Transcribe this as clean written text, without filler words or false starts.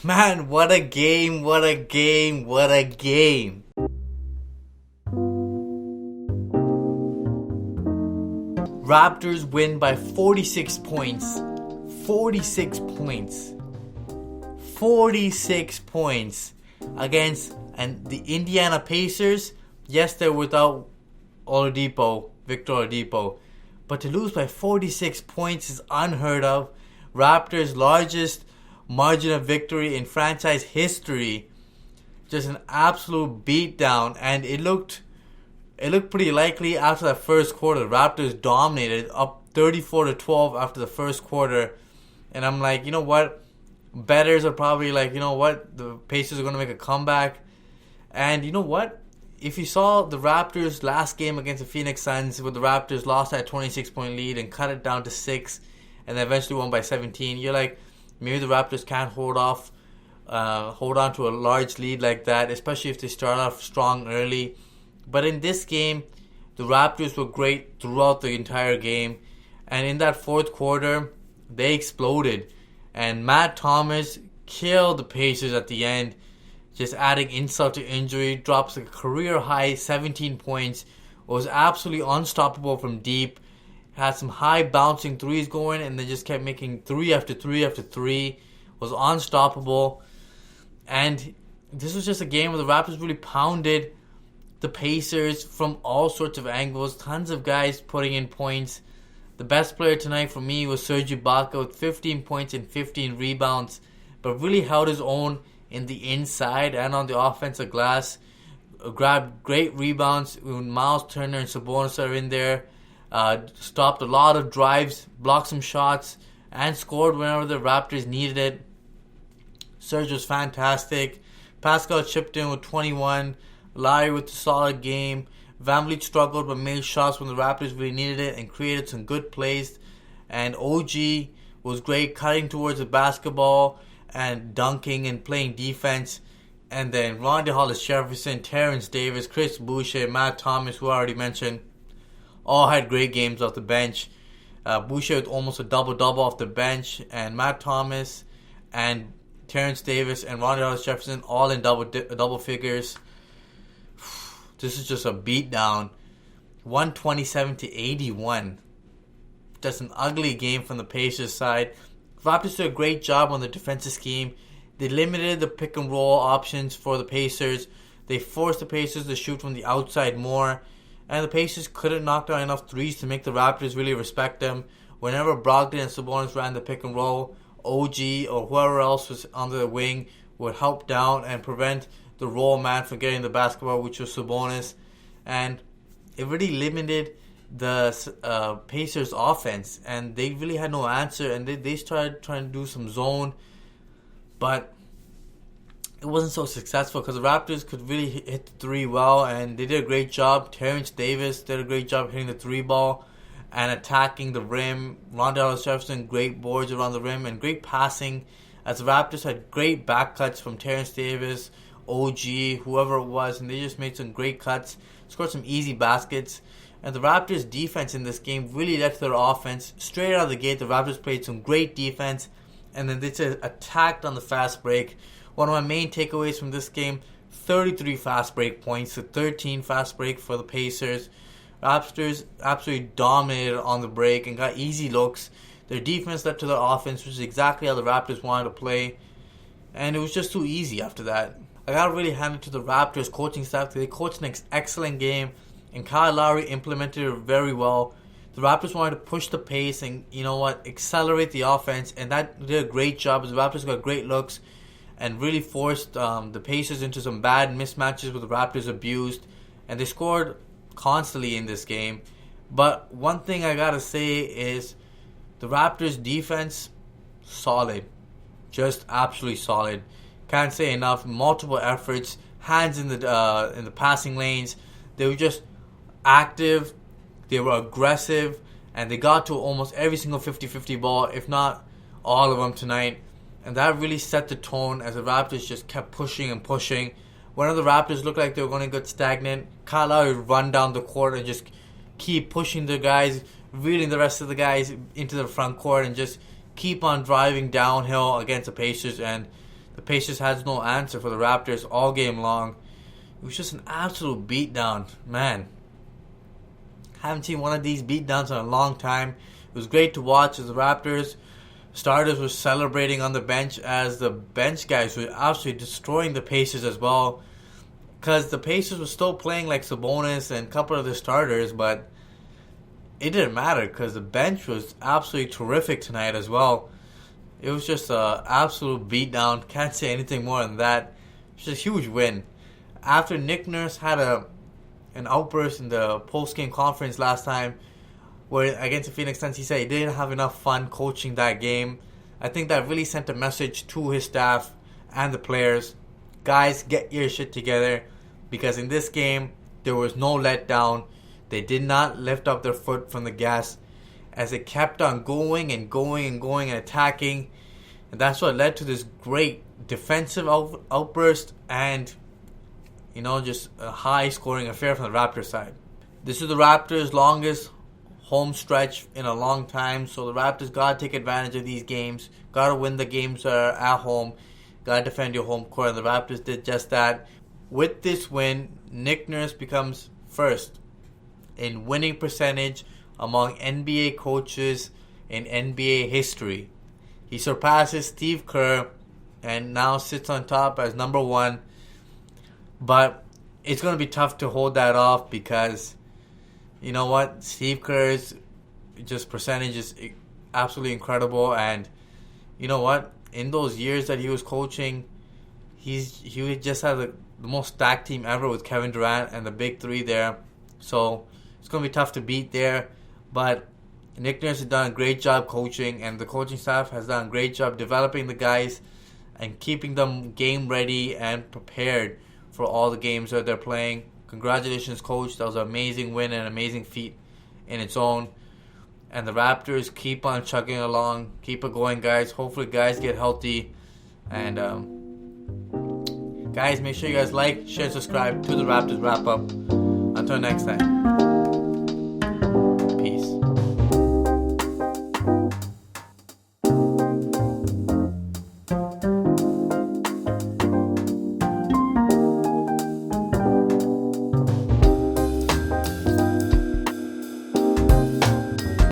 Man, what a game, what a game, what a game. Raptors win by 46 points. 46 points. 46 points against the Indiana Pacers. Yes, they're without Victor Oladipo. But to lose by 46 points is unheard of. Raptors' largest margin of victory in franchise history. Just an absolute beatdown, and it looked pretty likely after that first quarter. The Raptors dominated, up 34-12 after the first quarter, and I'm like, you know what? Bettors are probably like, you know what? The Pacers are going to make a comeback, and you know what? If you saw the Raptors' last game against the Phoenix Suns, where the Raptors lost that 26-point lead and cut it down to 6, and then eventually won by 17, you're like, maybe the Raptors can't hold on to a large lead like that, especially if they start off strong early. But in this game, the Raptors were great throughout the entire game. And in that fourth quarter, they exploded. And Matt Thomas killed the Pacers at the end, just adding insult to injury. Drops a career-high 17 points. Was absolutely unstoppable from deep. Had some high bouncing threes going, and they just kept making three after three after three. Was unstoppable. And this was just a game where the Raptors really pounded the Pacers from all sorts of angles. Tons of guys putting in points. The best player tonight for me was Serge Ibaka with 15 points and 15 rebounds, but really held his own in the inside and on the offensive glass. Grabbed great rebounds when Miles Turner and Sabonis are in there. Stopped a lot of drives, blocked some shots, and scored whenever the Raptors needed it. Serge was fantastic. Pascal chipped in with 21. Larry with a solid game. VanVleet struggled but made shots when the Raptors really needed it and created some good plays. And OG was great, cutting towards the basketball and dunking and playing defense. And then Rondae Hollis-Jefferson, Terrence Davis, Chris Boucher, Matt Thomas, who I already mentioned, all had great games off the bench. Boucher with almost a double-double off the bench, and Matt Thomas and Terrence Davis and Rondae Hollis-Jefferson all in double figures. This is just a beatdown. 127-81. Just an ugly game from the Pacers side. Raptors did a great job on the defensive scheme. They limited the pick and roll options for the Pacers. They forced the Pacers to shoot from the outside more. And the Pacers couldn't knock down enough threes to make the Raptors really respect them. Whenever Brogdon and Sabonis ran the pick and roll, OG or whoever else was on the wing would help down and prevent the roll man from getting the basketball, which was Sabonis. And it really limited the Pacers' offense. And they really had no answer. And they started trying to do some zone. But it wasn't so successful because the Raptors could really hit the three well, and they did a great job. Terrence Davis did a great job hitting the three ball and attacking the rim. Rondae Hollis-Jefferson, great boards around the rim and great passing, as the Raptors had great back cuts from Terrence Davis, OG, whoever it was, and they just made some great cuts, scored some easy baskets. And the Raptors' defense in this game really led to their offense. Straight out of the gate, the Raptors played some great defense, and then they just attacked on the fast break. One of my main takeaways from this game, 33 fast break points to 13 fast break for the Pacers. Raptors absolutely dominated on the break and got easy looks. Their defense led to their offense, which is exactly how the Raptors wanted to play. And it was just too easy after that. I got to really hand it to the Raptors coaching staff. They coached an excellent game, and Kyle Lowry implemented it very well. The Raptors wanted to push the pace and, you know what, accelerate the offense, and that did a great job as the Raptors got great looks and really forced the Pacers into some bad mismatches where the Raptors abused. And they scored constantly in this game. But one thing I gotta say is the Raptors' defense, solid. Just absolutely solid. Can't say enough. Multiple efforts, hands in the passing lanes. They were just active. They were aggressive. And they got to almost every single 50-50 ball, if not all of them tonight. And that really set the tone as the Raptors just kept pushing and pushing. Whenever the Raptors looked like they were going to get stagnant, Kyle Lowry would run down the court and just keep pushing the guys, reading the rest of the guys into the front court, and just keep on driving downhill against the Pacers. And the Pacers had no answer for the Raptors all game long. It was just an absolute beatdown. Man, haven't seen one of these beatdowns in a long time. It was great to watch as the Raptors starters were celebrating on the bench as the bench guys were absolutely destroying the Pacers as well. Because the Pacers were still playing like Sabonis and a couple of the starters, but it didn't matter because the bench was absolutely terrific tonight as well. It was just an absolute beatdown. Can't say anything more than that. It was just a huge win. After Nick Nurse had an outburst in the post-game conference last time, where against the Phoenix Suns, he said he didn't have enough fun coaching that game. I think that really sent a message to his staff and the players. Guys, get your shit together, because in this game, there was no letdown. They did not lift up their foot from the gas as it kept on going and going and going and attacking. And that's what led to this great defensive outburst and, just a high-scoring affair from the Raptors side. This is the Raptors' longest home stretch in a long time, so the Raptors got to take advantage of these games. Got to win the games that are at home. Got to defend your home court, and the Raptors did just that. With this win, Nick Nurse becomes first in winning percentage among NBA coaches in NBA history. He surpasses Steve Kerr and now sits on top as number one. But it's going to be tough to hold that off because, you know what, Steve Kerr's just percentage is absolutely incredible. And you know what, in those years that he was coaching, he just had the most stacked team ever with Kevin Durant and the big three there. So it's going to be tough to beat there. But Nick Nurse has done a great job coaching, and the coaching staff has done a great job developing the guys and keeping them game ready and prepared for all the games that they're playing. Congratulations, coach. That was an amazing win and an amazing feat in its own. And the Raptors keep on chugging along. Keep it going, guys. Hopefully guys get healthy. And guys, make sure you guys like, share, and subscribe to the Raptors Wrap Up. Until next time.